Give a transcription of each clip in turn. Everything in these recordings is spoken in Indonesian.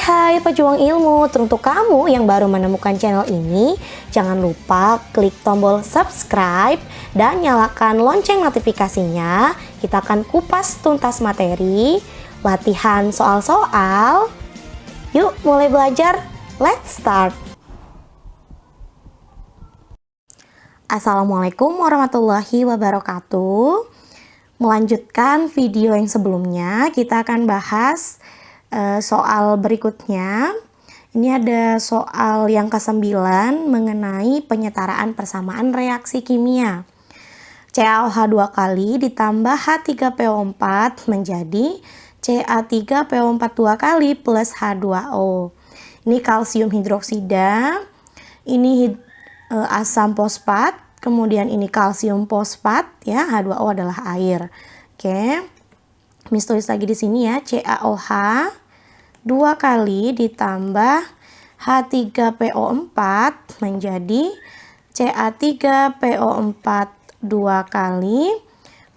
Hai pejuang ilmu, untuk kamu yang baru menemukan channel ini, jangan lupa klik tombol subscribe dan nyalakan lonceng notifikasinya. Kita akan kupas tuntas materi, latihan soal-soal. Yuk mulai belajar, let's start. Assalamualaikum warahmatullahi wabarakatuh. Melanjutkan video yang sebelumnya, kita akan bahas soal berikutnya. Ini ada soal yang ke-9 mengenai penyetaraan persamaan reaksi kimia. CaOH 2 kali ditambah H3PO4 menjadi Ca3PO4 2 kali plus H2O. Ini kalsium hidroksida, ini asam fosfat, kemudian ini kalsium fosfat, ya, H2O adalah air. Oke. Miss tulis lagi di sini ya, CaOH 2 kali ditambah H3PO4 menjadi Ca3PO4 2 kali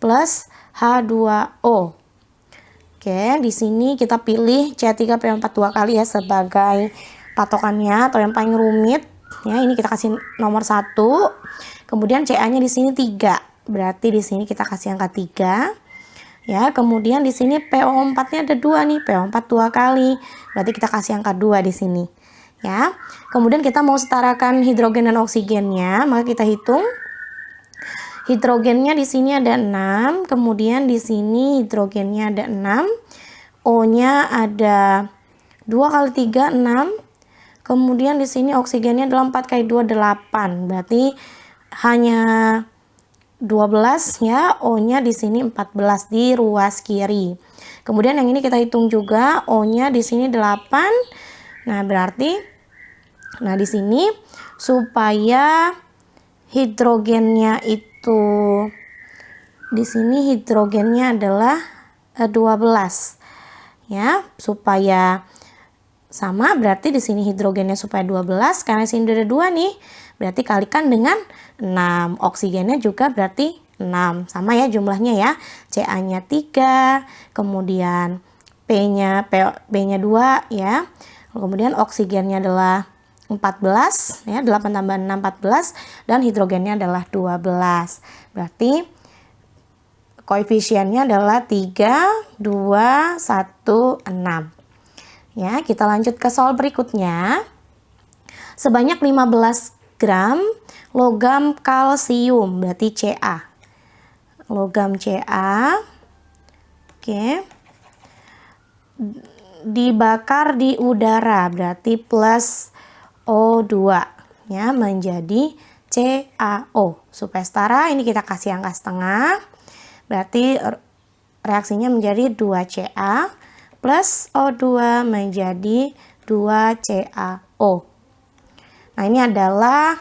plus H2O. Oke, di sini kita pilih Ca3PO4 2 kali ya sebagai patokannya atau yang paling rumit. Ya, ini kita kasih nomor 1. Kemudian Ca-nya di sini 3. Berarti di sini kita kasih angka 3. Ya, kemudian di sini PO4-nya ada 2 nih, PO4 2 kali. Berarti kita kasih angka 2 di sini. Ya. Kemudian kita mau setarakan hidrogen dan oksigennya, maka kita hitung. Hidrogennya di sini ada 6, kemudian di sini hidrogennya ada 6. O-nya ada 2 kali 3 6. Kemudian di sini oksigennya adalah 4 kali 2 8. Berarti hanya 12 ya, O-nya di sini 14 di ruas kiri. Kemudian yang ini kita hitung juga, O-nya di sini 8. Nah, berarti di sini supaya hidrogennya itu di sini hidrogennya adalah 12. Ya, supaya sama berarti di sini hidrogennya supaya 12 karena sini ada 2 nih. Berarti kalikan dengan 6. Oksigennya juga berarti 6. Sama ya jumlahnya ya. Ca-nya 3, kemudian B-nya 2 ya. Kemudian oksigennya adalah 14 ya, 8 tambah 6 14 dan hidrogennya adalah 12. Berarti koefisiennya adalah 3 2 1 6. Ya, kita lanjut ke soal berikutnya. Sebanyak 15 gram logam kalsium, berarti Ca. Logam Ca. Oke. Dibakar di udara, berarti plus O2 ya, menjadi CaO. Supaya setara, ini kita kasih angka setengah. Berarti reaksinya menjadi 2Ca plus O2 menjadi 2CaO. Nah, ini adalah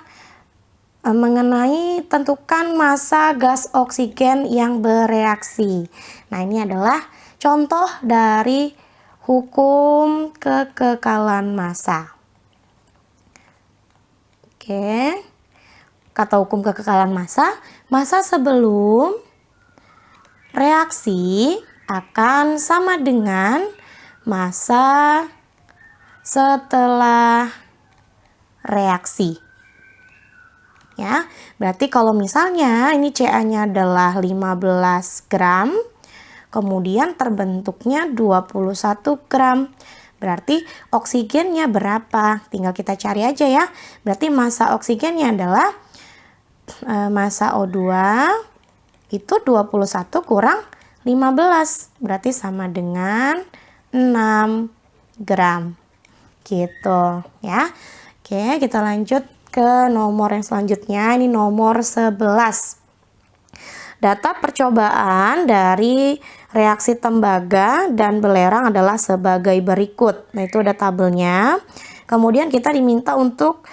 mengenai tentukan massa gas oksigen yang bereaksi. Nah, ini adalah contoh dari hukum kekekalan massa. Oke. Kata hukum kekekalan massa, massa sebelum reaksi akan sama dengan massa setelah reaksi. Ya, berarti kalau misalnya ini Ca-nya adalah 15 gram, kemudian terbentuknya 21 gram. Berarti oksigennya berapa? Tinggal kita cari aja ya. Berarti massa oksigennya adalah massa O2 itu 21 kurang 15, berarti sama dengan 6 gram. Gitu ya. Oke, kita lanjut ke nomor yang selanjutnya. Ini nomor 11. Data percobaan dari reaksi tembaga dan belerang adalah sebagai berikut. Nah, itu ada tabelnya. Kemudian kita diminta untuk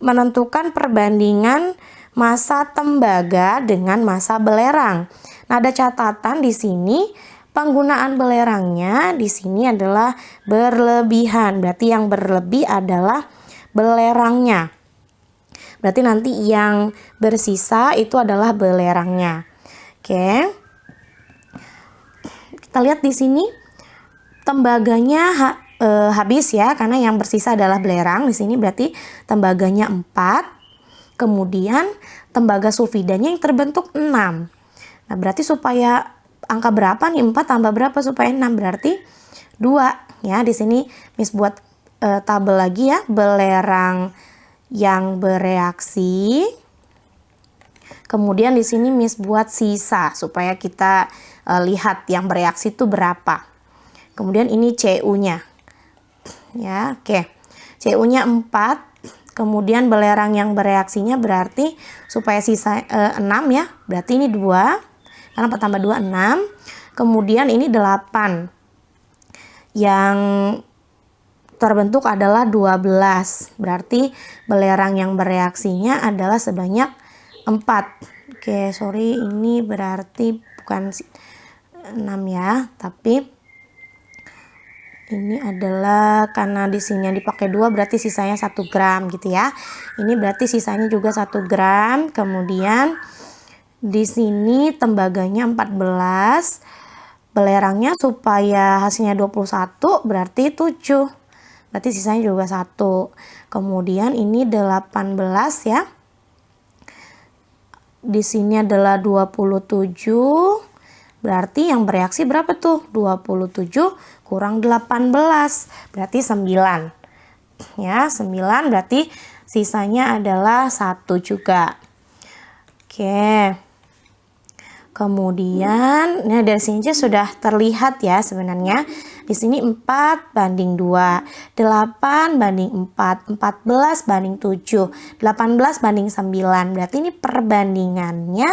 menentukan perbandingan massa tembaga dengan massa belerang. Nah, ada catatan di sini, penggunaan belerangnya di sini adalah berlebihan. Berarti yang berlebih adalah belerangnya. Berarti nanti yang bersisa itu adalah belerangnya. Oke. Kita lihat di sini tembaganya habis ya, karena yang bersisa adalah belerang. Di sini berarti tembaganya 4. Kemudian tembaga sulfidanya yang terbentuk 6. Nah, berarti supaya angka berapa nih? 4 tambah berapa supaya 6? Berarti 2 ya. Di sini Miss buat tabel lagi ya, belerang yang bereaksi. Kemudian di sini Miss buat sisa supaya kita lihat yang bereaksi itu berapa. Kemudian ini CU-nya. Ya, oke. CU-nya 4. Kemudian belerang yang bereaksinya berarti supaya sisa 6 ya. Berarti ini 2. Karena 4 tambah 2 6. Kemudian ini 8. Yang terbentuk adalah 12. Berarti belerang yang bereaksinya adalah sebanyak 4. Oke, sorry, ini berarti bukan 6 ya, tapi ini adalah karena di sini dipakai 2 berarti sisanya 1 gram gitu ya. Ini berarti sisanya juga 1 gram. Kemudian di sini tembaganya 14. Belerangnya supaya hasilnya 21 berarti 7. Berarti sisanya juga 1. Kemudian ini 18 ya. Di sini adalah 27. Berarti yang bereaksi berapa tuh? 27 kurang 18. Berarti 9. Ya, 9 berarti sisanya adalah 1 juga. Oke. Kemudian, nah dari sini aja sudah terlihat ya sebenarnya. Di sini 4 banding 2, 8 banding 4, 14 banding 7, 18 banding 9. Berarti ini perbandingannya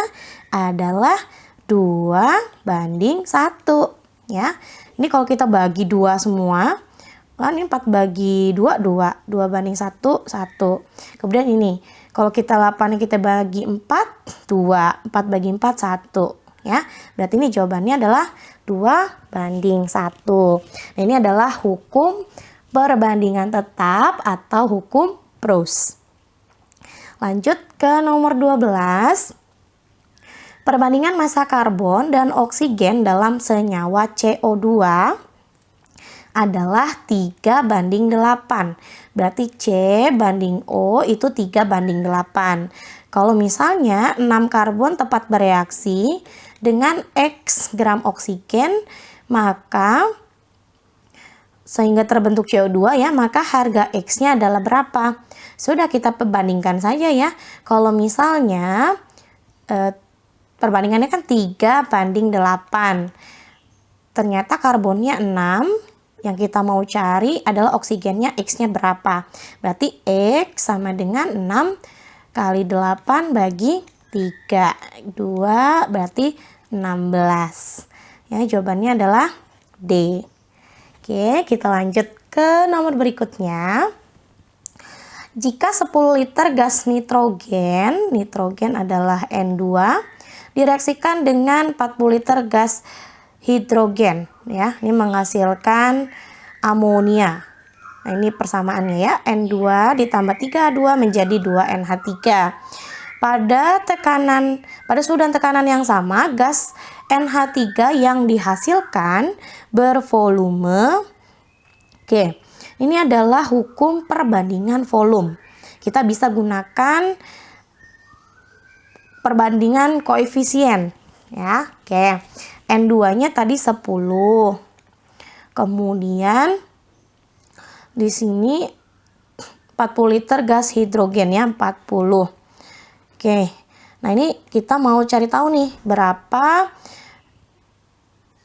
adalah 2 banding 1 ya. Ini kalau kita bagi 2 semua, kan ini 4 bagi 2, 2. 2 banding 1, 1. Kemudian ini, kalau kita 8 kita bagi 4, 2. 4 bagi 4, 1. Ya, berarti ini jawabannya adalah 2 banding 1. Nah, ini adalah hukum perbandingan tetap atau hukum Proust. Lanjut ke nomor 12. Perbandingan massa karbon dan oksigen dalam senyawa CO2 adalah 3 banding 8. Berarti C banding O itu 3 banding 8. Kalau misalnya 6 karbon tepat bereaksi dengan X gram oksigen, maka sehingga terbentuk CO2 ya, maka harga X-nya adalah berapa? Sudah kita perbandingkan saja ya. Kalau misalnya perbandingannya kan 3 banding 8. Ternyata karbonnya 6. Yang kita mau cari adalah oksigennya X-nya berapa. Berarti X sama dengan 6 kali 8 bagi 3. 2 berarti 16. Ya, jawabannya adalah D. Oke, kita lanjut ke nomor berikutnya. Jika 10 liter gas nitrogen, nitrogen adalah N2, direaksikan dengan 40 liter gas hidrogen ya, ini menghasilkan amonia. Nah, ini persamaannya ya, N2 ditambah 3H2 menjadi 2NH3. Pada suhu dan tekanan yang sama, gas NH3 yang dihasilkan bervolume. Oke, ini adalah hukum perbandingan volume. Kita bisa gunakan perbandingan koefisien ya. Oke. N2-nya tadi 10. Kemudian di sini 40 liter gas hidrogen ya, 40. Oke. Nah, ini kita mau cari tahu nih berapa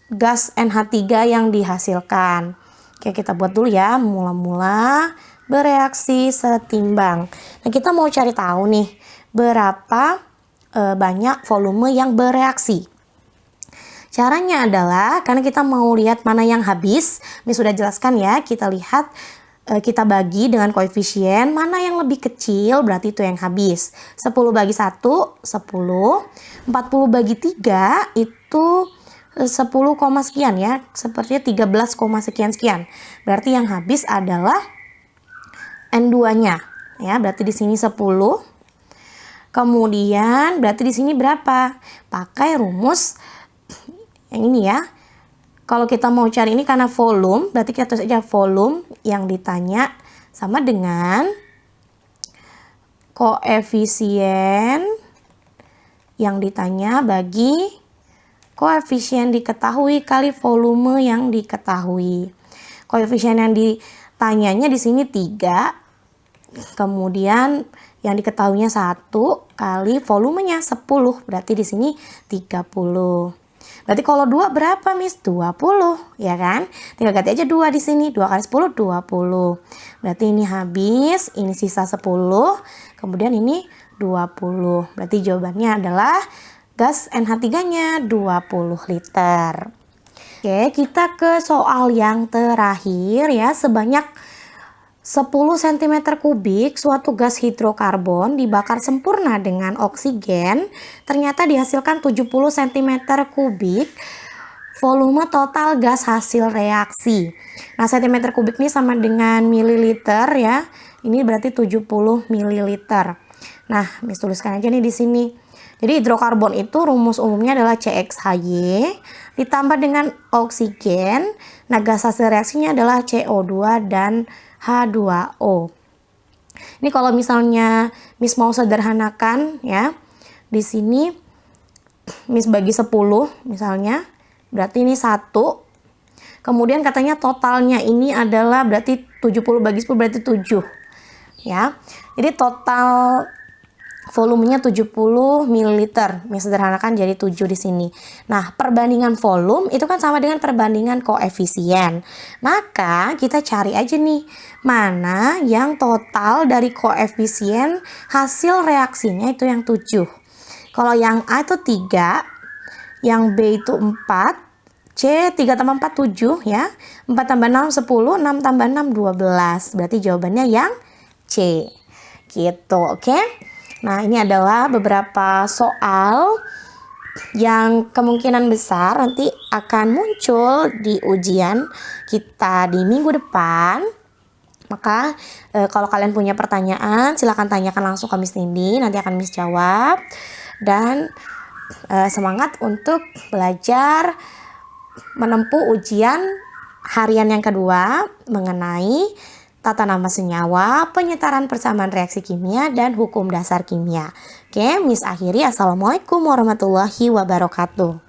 gas NH3 yang dihasilkan. Oke, kita buat dulu ya. Mula-mula bereaksi setimbang. Nah, kita mau cari tahu nih berapa banyak volume yang bereaksi. Caranya adalah, karena kita mau lihat mana yang habis, ini sudah jelaskan ya, kita lihat, kita bagi dengan koefisien, mana yang lebih kecil berarti itu yang habis. 10 bagi 1, 10. 40 bagi 3 itu 10, sekian ya, sepertinya 13, sekian. Berarti yang habis adalah N2-nya, ya, berarti di sini 10. Kemudian berarti di sini berapa? Pakai rumus yang ini ya, Kalau kita mau cari ini karena volume, berarti kita tulis aja volume yang ditanya sama dengan koefisien yang ditanya bagi koefisien diketahui kali volume yang diketahui. Koefisien yang ditanyanya di sini 3, kemudian yang diketahuinya 1 kali volumenya 10, berarti di sini 30. Berarti kalau 2 berapa, Miss? 20, ya kan? Tinggal ganti aja 2 di sini. 2 kali 10, 20. Berarti ini habis, ini sisa 10, kemudian ini 20. Berarti jawabannya adalah gas NH3-nya 20 liter. Oke, kita ke soal yang terakhir ya. Sebanyak 10 cm kubik suatu gas hidrokarbon dibakar sempurna dengan oksigen, ternyata dihasilkan 70 cm kubik volume total gas hasil reaksi. Nah, cm kubik ini sama dengan mililiter ya. Ini berarti 70 mililiter. Nah, Miss tuliskan aja nih di sini. Jadi hidrokarbon itu rumus umumnya adalah CXHY ditambah dengan oksigen. Nah, gas hasil reaksinya adalah CO2 dan H2O. Ini kalau misalnya Miss mau sederhanakan ya, di sini Miss bagi 10 misalnya, berarti ini 1. Kemudian katanya totalnya ini adalah berarti 70 bagi 10 berarti 7. Ya. Jadi total volumenya 70 ml. Miss sederhanakan jadi 7 di sini. Nah, perbandingan volume itu kan sama dengan perbandingan koefisien. Maka kita cari aja nih, mana yang total dari koefisien hasil reaksinya itu yang 7. Kalau yang A itu 3, yang B itu 4, C 3 tambah 4 7 ya. 4 tambah 6 10, 6 tambah 6 12. Berarti jawabannya yang C. Gitu, oke? Nah, ini adalah beberapa soal yang kemungkinan besar nanti akan muncul di ujian kita di minggu depan. Maka kalau kalian punya pertanyaan, silahkan tanyakan langsung ke Miss Nindi, nanti akan Miss jawab. Dan semangat untuk belajar menempuh ujian harian yang kedua mengenai tata nama senyawa, penyetaran persamaan reaksi kimia, dan hukum dasar kimia. Oke, Miss akhiri. Assalamualaikum warahmatullahi wabarakatuh.